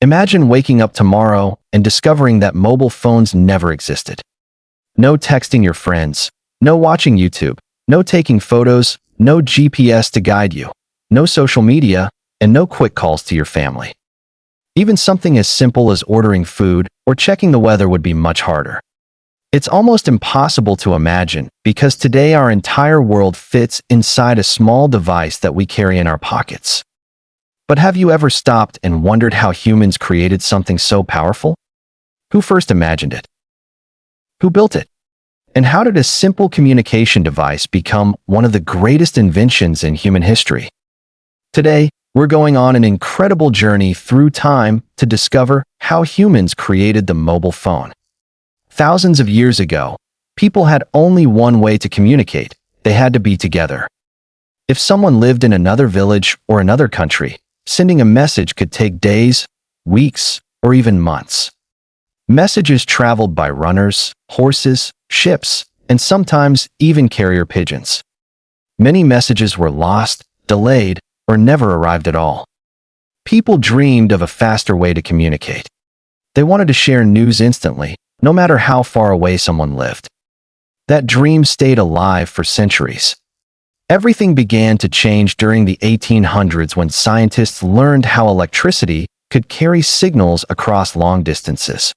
Imagine waking up tomorrow and discovering that mobile phones never existed. No texting your friends, no watching YouTube, no taking photos, no GPS to guide you, no social media, and no quick calls to your family. Even something as simple as ordering food or checking the weather would be much harder. It's almost impossible to imagine because today our entire world fits inside a small device that we carry in our pockets. But have you ever stopped and wondered how humans created something so powerful? Who first imagined it? Who built it? And how did a simple communication device become one of the greatest inventions in human history? Today, we're going on an incredible journey through time to discover how humans created the mobile phone. Thousands of years ago, people had only one way to communicate. They had to be together. If someone lived in another village or another country, sending a message could take days, weeks, or even months. Messages traveled by runners, horses, ships, and sometimes even carrier pigeons. Many messages were lost, delayed, or never arrived at all. People dreamed of a faster way to communicate. They wanted to share news instantly, no matter how far away someone lived. That dream stayed alive for centuries. Everything began to change during the 1800s when scientists learned how electricity could carry signals across long distances.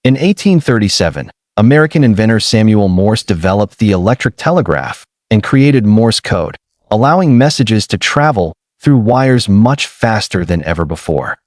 In 1837, American inventor Samuel Morse developed the electric telegraph and created Morse code, allowing messages to travel through wires much faster than ever before.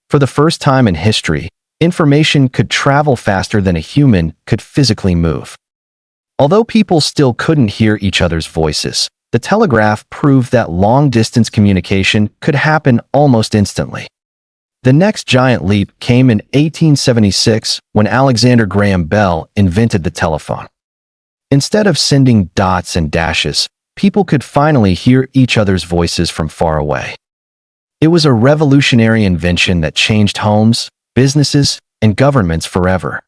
For the first time in history, information could travel faster than a human could physically move. Although people still couldn't hear each other's voices, the telegraph proved that long-distance communication could happen almost instantly. The next giant leap came in 1876 when Alexander Graham Bell invented the telephone. Instead of sending dots and dashes, people could finally hear each other's voices from far away. It was a revolutionary invention that changed homes, businesses, and governments forever.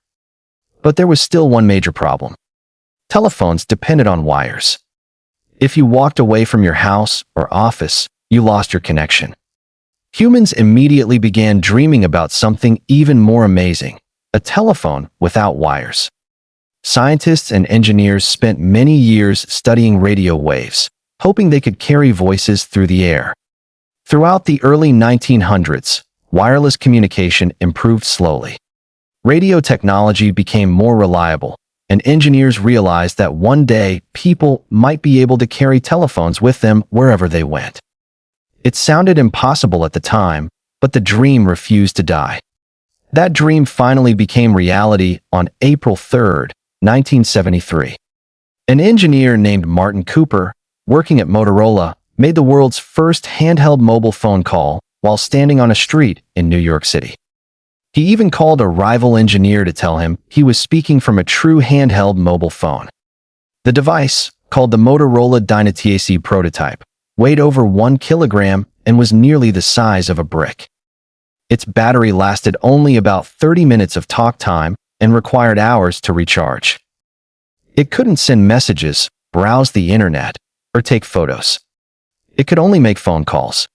But there was still one major problem. Telephones depended on wires. If you walked away from your house or office, you lost your connection. Humans immediately began dreaming about something even more amazing, a telephone without wires. Scientists and engineers spent many years studying radio waves, hoping they could carry voices through the air. Throughout the early 1900s, wireless communication improved slowly. Radio technology became more reliable, and engineers realized that one day people might be able to carry telephones with them wherever they went. It sounded impossible at the time, but the dream refused to die. That dream finally became reality on April 3, 1973. An engineer named Martin Cooper, working at Motorola, made the world's first handheld mobile phone call while standing on a street in New York City. He even called a rival engineer to tell him he was speaking from a true handheld mobile phone. The device, called the Motorola Dynatac prototype, weighed over 1 kilogram and was nearly the size of a brick. Its battery lasted only about 30 minutes of talk time and required hours to recharge. It couldn't send messages, browse the internet, or take photos. It could only make phone calls.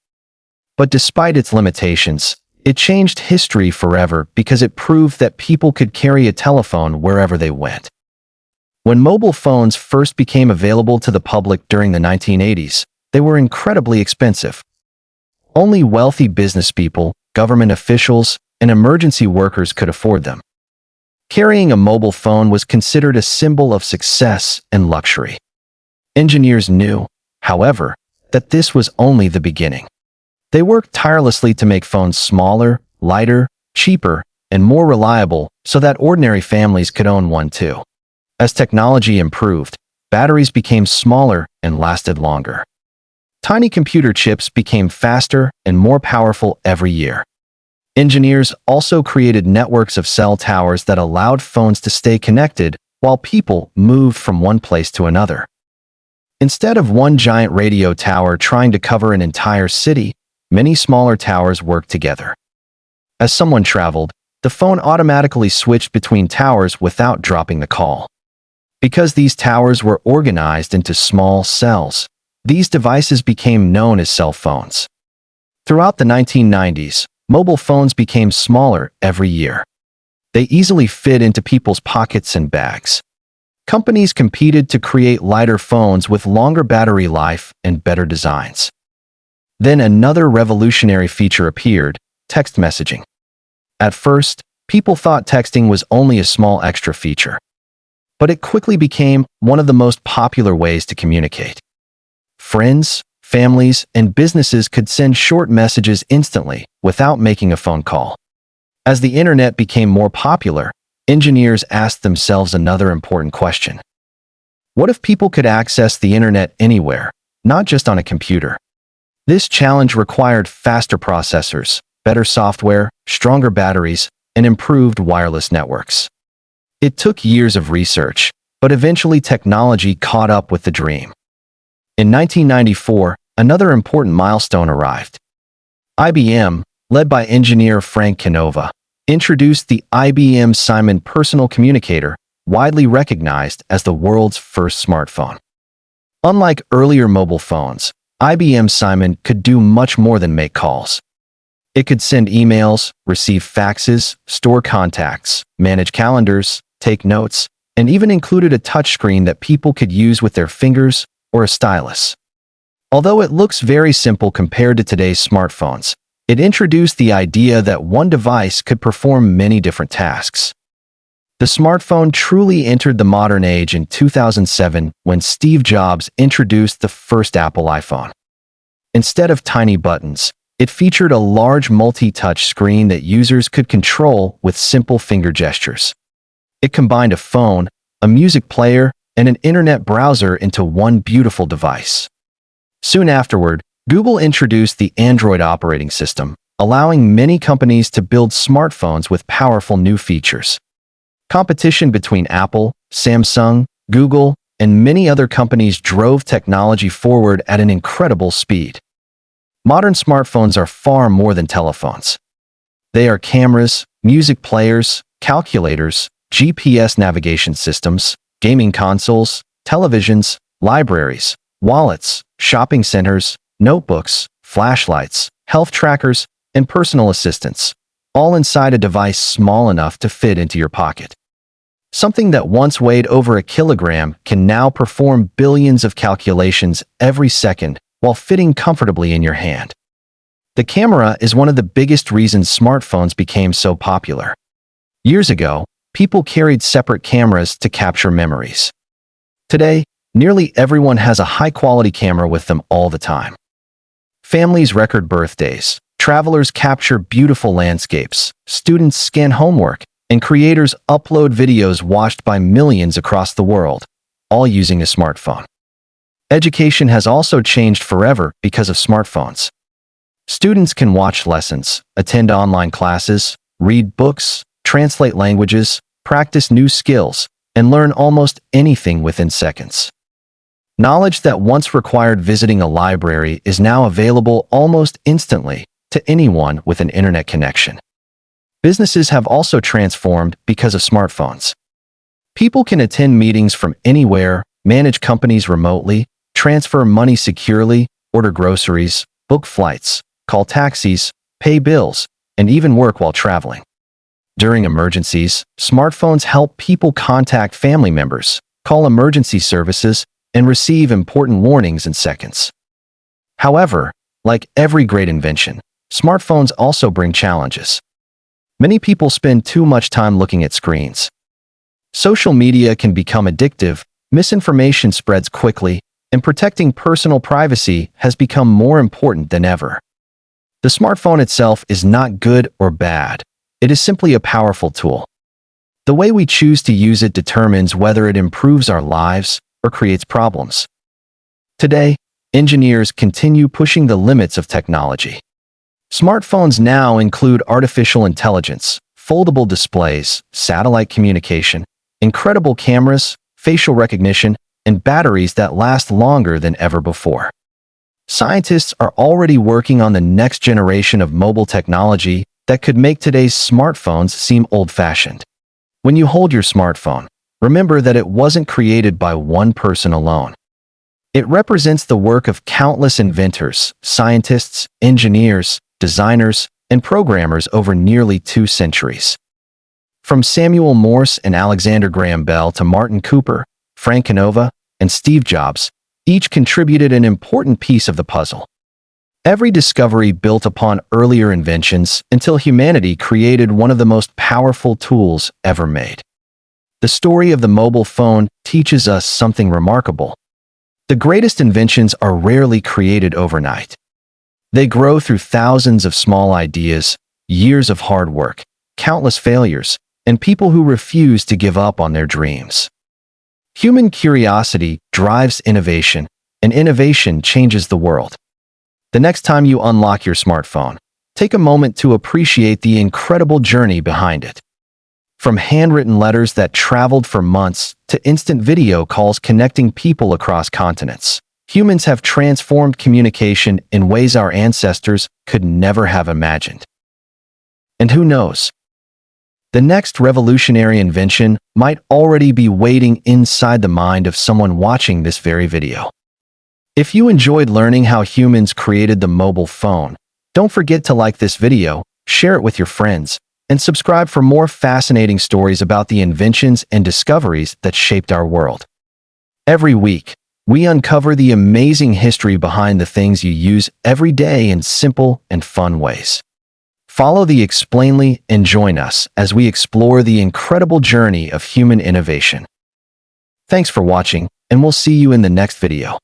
But despite its limitations, it changed history forever because it proved that people could carry a telephone wherever they went. When mobile phones first became available to the public during the 1980s, they were incredibly expensive. Only wealthy business people, government officials, and emergency workers could afford them. Carrying a mobile phone was considered a symbol of success and luxury. Engineers knew, however, that this was only the beginning. They worked tirelessly to make phones smaller, lighter, cheaper, and more reliable so that ordinary families could own one too. As technology improved, batteries became smaller and lasted longer. Tiny computer chips became faster and more powerful every year. Engineers also created networks of cell towers that allowed phones to stay connected while people moved from one place to another. Instead of one giant radio tower trying to cover an entire city, many smaller towers worked together. As someone traveled, the phone automatically switched between towers without dropping the call. Because these towers were organized into small cells, these devices became known as cell phones. Throughout the 1990s, mobile phones became smaller every year. They easily fit into people's pockets and bags. Companies competed to create lighter phones with longer battery life and better designs. Then another revolutionary feature appeared: text messaging. At first, people thought texting was only a small extra feature. But it quickly became one of the most popular ways to communicate. Friends, families, and businesses could send short messages instantly without making a phone call. As the internet became more popular, engineers asked themselves another important question. What if people could access the internet anywhere, not just on a computer? This challenge required faster processors, better software, stronger batteries, and improved wireless networks. It took years of research, but eventually technology caught up with the dream. In 1994, another important milestone arrived. IBM, led by engineer Frank Canova, introduced the IBM Simon personal communicator, widely recognized as the world's first smartphone. Unlike earlier mobile phones, IBM Simon could do much more than make calls. It could send emails, receive faxes, store contacts, manage calendars, take notes, and even included a touchscreen that people could use with their fingers or a stylus. Although it looks very simple compared to today's smartphones, it introduced the idea that one device could perform many different tasks. The smartphone truly entered the modern age in 2007 when Steve Jobs introduced the first Apple iPhone. Instead of tiny buttons, it featured a large multi-touch screen that users could control with simple finger gestures. It combined a phone, a music player, and an internet browser into one beautiful device. Soon afterward, Google introduced the Android operating system, allowing many companies to build smartphones with powerful new features. Competition between Apple, Samsung, Google, and many other companies drove technology forward at an incredible speed. Modern smartphones are far more than telephones. They are cameras, music players, calculators, GPS navigation systems, gaming consoles, televisions, libraries, wallets, shopping centers, notebooks, flashlights, health trackers, and personal assistants, all inside a device small enough to fit into your pocket. Something that once weighed over a kilogram can now perform billions of calculations every second while fitting comfortably in your hand. The camera is one of the biggest reasons smartphones became so popular. Years ago, people carried separate cameras to capture memories. Today, nearly everyone has a high-quality camera with them all the time. Families record birthdays, travelers capture beautiful landscapes, students scan homework, and creators upload videos watched by millions across the world, all using a smartphone. Education has also changed forever because of smartphones. Students can watch lessons, attend online classes, read books, translate languages, practice new skills, and learn almost anything within seconds. Knowledge that once required visiting a library is now available almost instantly to anyone with an internet connection. Businesses have also transformed because of smartphones. People can attend meetings from anywhere, manage companies remotely, transfer money securely, order groceries, book flights, call taxis, pay bills, and even work while traveling. During emergencies, smartphones help people contact family members, call emergency services, and receive important warnings in seconds. However, like every great invention, smartphones also bring challenges. Many people spend too much time looking at screens. Social media can become addictive, misinformation spreads quickly, and protecting personal privacy has become more important than ever. The smartphone itself is not good or bad. It is simply a powerful tool. The way we choose to use it determines whether it improves our lives or creates problems. Today, engineers continue pushing the limits of technology. Smartphones now include artificial intelligence, foldable displays, satellite communication, incredible cameras, facial recognition, and batteries that last longer than ever before. Scientists are already working on the next generation of mobile technology that could make today's smartphones seem old-fashioned. When you hold your smartphone, remember that it wasn't created by one person alone. It represents the work of countless inventors, scientists, engineers, designers, and programmers over nearly 2 centuries. From Samuel Morse and Alexander Graham Bell to Martin Cooper, Frank Canova, and Steve Jobs, each contributed an important piece of the puzzle. Every discovery built upon earlier inventions until humanity created one of the most powerful tools ever made. The story of the mobile phone teaches us something remarkable. The greatest inventions are rarely created overnight. They grow through thousands of small ideas, years of hard work, countless failures, and people who refuse to give up on their dreams. Human curiosity drives innovation, and innovation changes the world. The next time you unlock your smartphone, take a moment to appreciate the incredible journey behind it. From handwritten letters that traveled for months to instant video calls connecting people across continents, humans have transformed communication in ways our ancestors could never have imagined. And who knows? The next revolutionary invention might already be waiting inside the mind of someone watching this very video. If you enjoyed learning how humans created the mobile phone, don't forget to like this video, share it with your friends, and subscribe for more fascinating stories about the inventions and discoveries that shaped our world. Every week, we uncover the amazing history behind the things you use every day in simple and fun ways. Follow the Explainly and join us as we explore the incredible journey of human innovation. Thanks for watching, and we'll see you in the next video.